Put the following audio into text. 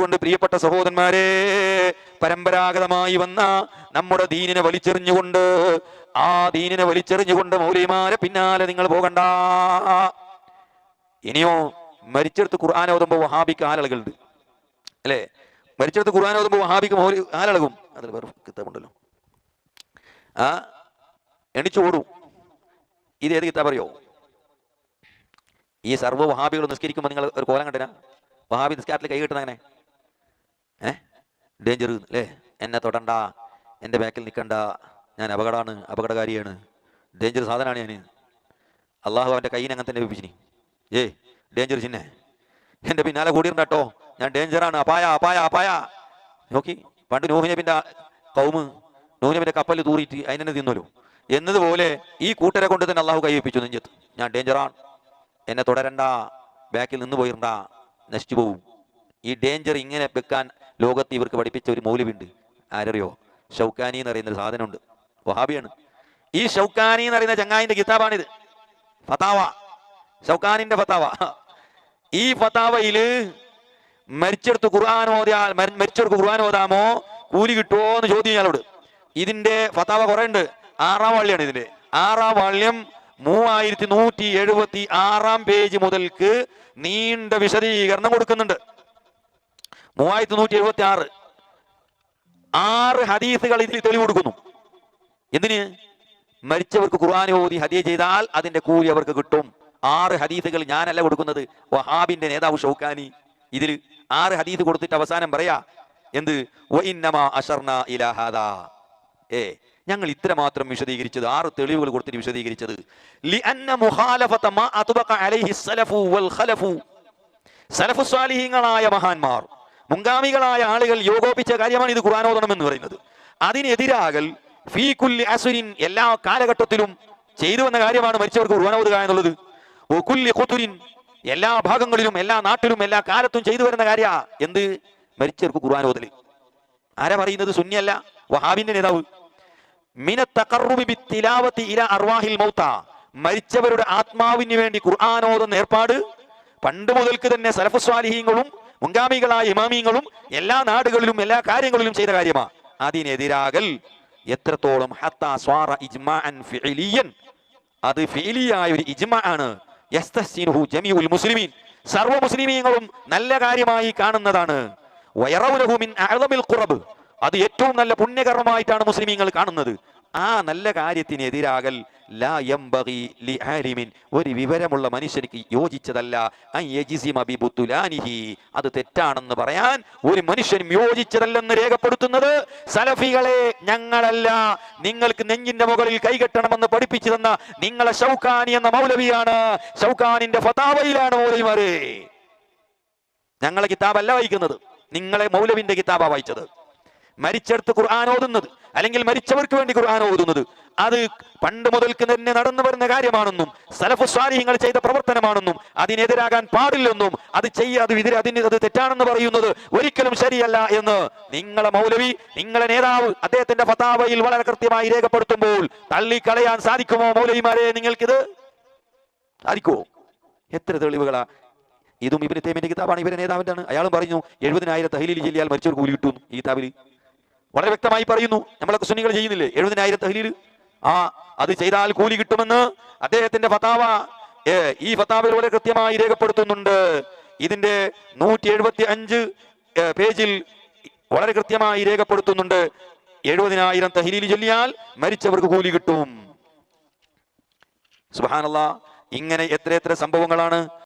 അതുകൊണ്ട് പ്രിയപ്പെട്ട സഹോദരന്മാരെ, പരമ്പരാഗതമായി വന്ന നമ്മുടെ ദീനിനെ വലിച്ചെറിഞ്ഞുകൊണ്ട്, ആ ദീനിനെ വലിച്ചെറിഞ്ഞുകൊണ്ട് മൗലവിമാരെ പിന്നാലെ നിങ്ങൾ പോകണ്ട. ഇനിയോ മരിച്ചെടുത്ത് ഖുർആൻ ഓതുമ്പോൾ വഹാബിക്ക് ആലളുകളുണ്ട് അല്ലേ? മരിച്ചെടുത്ത് ഖുർആൻ ഓതുമ്പോൾ വഹാബിക്ക് ആലളകും. അതിൽ വേറെ കിതാബുണ്ടല്ലോ, ആ എണിച്ചോടും. ഇത് ഏത് കിതാബ് അറിയോ? ഈ സർവ്വ വഹാബികൾ നിസ്കരിക്കുമ്പോൾ നിങ്ങൾ ഒരു കോലം കണ്ടിനാ? വഹാബി നിസ്കാരത്തിൽ കൈ കിട്ടുന്ന അങ്ങനെ ഡേഞ്ചർ അല്ലേ? എന്നെ തൊടണ്ട, എൻ്റെ ബാക്കിൽ നിൽക്കണ്ട, ഞാൻ അപകടകാരിയാണ്, ഡേഞ്ചർ സാധനമാണ് ഞാൻ. അള്ളാഹു അവൻ്റെ കയ്യിനെ അങ്ങനെ തന്നെ വിപ്പിച്ചിനി. ഡേഞ്ചർ ചിന്നെ, എൻ്റെ പിന്നാലെ കൂടിയിരുന്നോ, ഞാൻ ഡേഞ്ചറാണ്, അപായ അപായ അപായ. നോക്കി പണ്ട് നൂഹിനബിൻ്റെ കൗമ്, നൂഹിനബിൻ്റെ കപ്പൽ തൂറിയിട്ട് അതിനെ തിന്നല്ലോ എന്നതുപോലെ ഈ കൂട്ടരെ കൊണ്ട് തന്നെ അള്ളാഹു കൈ വെപ്പിച്ചു നെഞ്ചത്ത്. ഞാൻ ഡേഞ്ചറാണ്, എന്നെ തുടരണ്ട, ബാക്കിൽ നിന്ന് പോയിരണ്ട, നശിച്ചു പോവും. ഈ ഡേഞ്ചർ ഇങ്ങനെ വെക്കാൻ ലോകത്ത് ഇവർക്ക് പഠിപ്പിച്ച ഒരു മൗലവിയുണ്ട്. ആരറിയോ? ഷൗക്കാനി എന്ന് പറയുന്നൊരു സാധനമുണ്ട്, വഹാബിയാണ്. ഈ ഷൗക്കാനി എന്ന് പറയുന്ന ചങ്ങായിന്റെ കിതാബാണിത്, ഫതാവ, ഷൗക്കാനിന്റെ ഫതാവ. ഈ ഫതാവയില് മരിച്ചെടുത്ത് ഖുർആൻ ഓതിയാൽ, മരിച്ചെടുത്ത് ഖുർആൻ ഓതാമോ കൂലി കിട്ടുമോ എന്ന് ചോദ്യം ചെയ്യാനോട്. ഇതിന്റെ ഫതാവ കുറെ ഉണ്ട്. 6-ാം വാള്യാണ് ഇതിന്റെ. 6-ാം വാള്യം 3176 പേജ് മുതൽക്ക് നീണ്ട വിശദീകരണം കൊടുക്കുന്നുണ്ട്. 3176 6 ഹദീസുകൾ ഇതിൽ തെളിവ് കൊടുക്കുന്നു. എന്തിന്? മരിച്ചവർക്ക് ഖുർആൻ ഓതി ഹദിയ ചെയ്താൽ അതിന്റെ കൂലി അവർക്ക് കിട്ടും. 6 ഹദീസുകൾ ഞാനല്ല കൊടുക്കുന്നത്, വഹാബിന്റെ നേതാവ് ഷൗക്കാനി ഇതിൽ 6 ഹദീസ് കൊടുത്തിട്ട് അവസാനം പറയാ എന്ത്? വഇന്നമാ അശർനാ ഇലാ ഹാദാ, ഞങ്ങൾ ഇത്ര മാത്രം വിശദീകരിച്ചത്, 6 തെളിവുകൾ കൊടുത്തിട്ട് വിശദീകരിച്ചത്. ലിഅന്ന മുഖാലഫത മാ അത്ബഖ അലൈഹി സലഫു വൽ ഖലഫു, സലഫു സ്വാലിഹീങ്ങളായ മഹാന്മാർ, മുൻഗാമികളായ ആളുകൾ യോഗോപിച്ച കാര്യമാണ് ഇത് ഖുർആൻ ഓതണം എന്ന് പറയുന്നത്. അതിനെതിരാകൽ ഫീ കുല്ലി അസ്രിൻ, എല്ലാ കാലഘട്ടത്തിലും ചെയ്തു വന്ന കാര്യമാണ് മരിച്ചവർക്ക് ഖുർആൻ ഓതുക എന്നുള്ളത്. വകുല്ലി ഖുതുരിൻ, എല്ലാ ഭാഗങ്ങളിലും എല്ലാ നാട്ടിലും എല്ലാ കാലത്തും ചെയ്തു വരുന്ന കാര്യ എന്ത്? മരിച്ചവർക്ക് ഖുർആൻ ഓതൽ. ആരാ പറയുന്നത്? സുന്നിയല്ല, വഹാബിന്റെ നേതാവ്. മിനത്ത് തഖർറുബി ബിത്തിലാവത്തി ഇലാ അർവാഹിൽ മൗത, മരിച്ചവരുടെ ആത്മാവിന് വേണ്ടി ഖുർആൻ ഓതുന്ന ഏർപ്പാട് പണ്ട് മുതൽക്ക് തന്നെ സലഫു സ്വാലിഹീങ്ങളും മുൻഗാമികളായ ഇമാമിങ്ങളും എല്ലാ നാടുകളിലും എല്ലാ കാര്യങ്ങളിലും ചെയ്ത കാര്യമാണ്. അതിനെതിരാകൽ എത്രത്തോളം ഹത്താ സ്വാറ ഇജ്മാഅൻ ഫിഇലിയൻ, അത് ഫിഇലിയായ ഒരു ഇജ്മാ ആണ്. യസ്തഹ്സിനുഹു ജമീഉൽ മുസ്ലിമീൻ, സർവ്വ മുസ്ലിമീങ്ങളും നല്ല കാര്യമായി കാണുന്നതാണ്. വയറൗനഹു മിൻ അഅ്ളമിൽ ഖുറബ്, അത് ഏറ്റവും നല്ല പുണ്യകർമ്മമായിട്ടാണ് മുസ്ലിമീങ്ങൾ കാണുന്നത്. ആ നല്ല കാര്യത്തിനെതിരാകൽ ലാ യംബഗി ലിആലിമിൻ, ഒരു വിവരമുള്ള മനുഷ്യർക്ക് യോജിച്ചതല്ല. അൻ യജ്സിമ ബിബുതുലാനിഹി, അത് തെറ്റാണെന്ന് പറയാൻ ഒരു മനുഷ്യനും യോജിച്ചതല്ലെന്ന് രേഖപ്പെടുത്തുന്നത് സലഫികളെ ഞങ്ങളല്ല, നിങ്ങൾക്ക് നെഞ്ചിന്റെ മുകളിൽ കൈകെട്ടണമെന്ന് പഠിപ്പിച്ചു തന്ന നിങ്ങളെ ഷൗക്കാനി എന്ന മൗലവിയാണ്. ഷൗക്കാനിന്റെ ഫതാവയിലാണ് മൗലവിമാരെ. ഞങ്ങളെ കിതാബല്ല വായിക്കുന്നത്, നിങ്ങളെ മൗലവിന്റെ കിതാബാ വായിച്ചത്. മരിച്ചെടുത്ത് ഖുർആൻ ഓതുന്നത് അല്ലെങ്കിൽ മരിച്ചവർക്ക് വേണ്ടി ഖുർആൻ ഓതുന്നത് അത് പണ്ട് മുതൽക്ക് തന്നെ നടന്നു വരുന്ന കാര്യമാണെന്നും സലഫു സ്വാലിഹീങ്ങൾ ചെയ്ത പ്രവർത്തനമാണെന്നും അതിനെതിരാകാൻ പാടില്ലെന്നും അത് അത് തെറ്റാണെന്ന് പറയുന്നത് ഒരിക്കലും ശരിയല്ല എന്ന് നിങ്ങളെ മൗലവി, നിങ്ങളെ നേതാവ് അദ്ദേഹത്തിന്റെ ഫതാവയിൽ വളരെ കൃത്യമായി രേഖപ്പെടുത്തുമ്പോൾ തള്ളിക്കളയാൻ സാധിക്കുമോ മൗലവിമാരെ? നിങ്ങൾക്കിത് സാധിക്കുമോ? എത്ര തെളിവുകളാ! ഇതും ഇബ്നു തൈമിയ്യയുടെ കിതാബാണ്, ഇവരുടെ നേതാവിന്റെ ആണ്. അയാളും പറഞ്ഞു 70,000 തഹ്ലീൽ ചൊല്ലിയാൽ മരിച്ചവർക്ക് കൂലി കിട്ടും. ഈ കിതാബിൽ വളരെ വ്യക്തമായി പറയുന്നു. നമ്മളൊക്കെ സുന്നികൾ ചെയ്യുന്നില്ലേ 70,000 തഹ്ലീൽ? അത് ചെയ്താൽ കൂലി കിട്ടുമെന്ന് അദ്ദേഹത്തിന്റെ ഫതാവ ഈ ഫതാവയിൽ വളരെ കൃത്യമായി രേഖപ്പെടുത്തുന്നുണ്ട്. ഇതിന്റെ 175 പേജിൽ വളരെ കൃത്യമായി രേഖപ്പെടുത്തുന്നുണ്ട്. 70,000 തഹ്ലീൽ ചൊല്ലിയാൽ മരിച്ചവർക്ക് കൂലി കിട്ടും. സുബ്ഹാനല്ലാഹ്, ഇങ്ങനെ എത്ര സംഭവങ്ങളാണ്.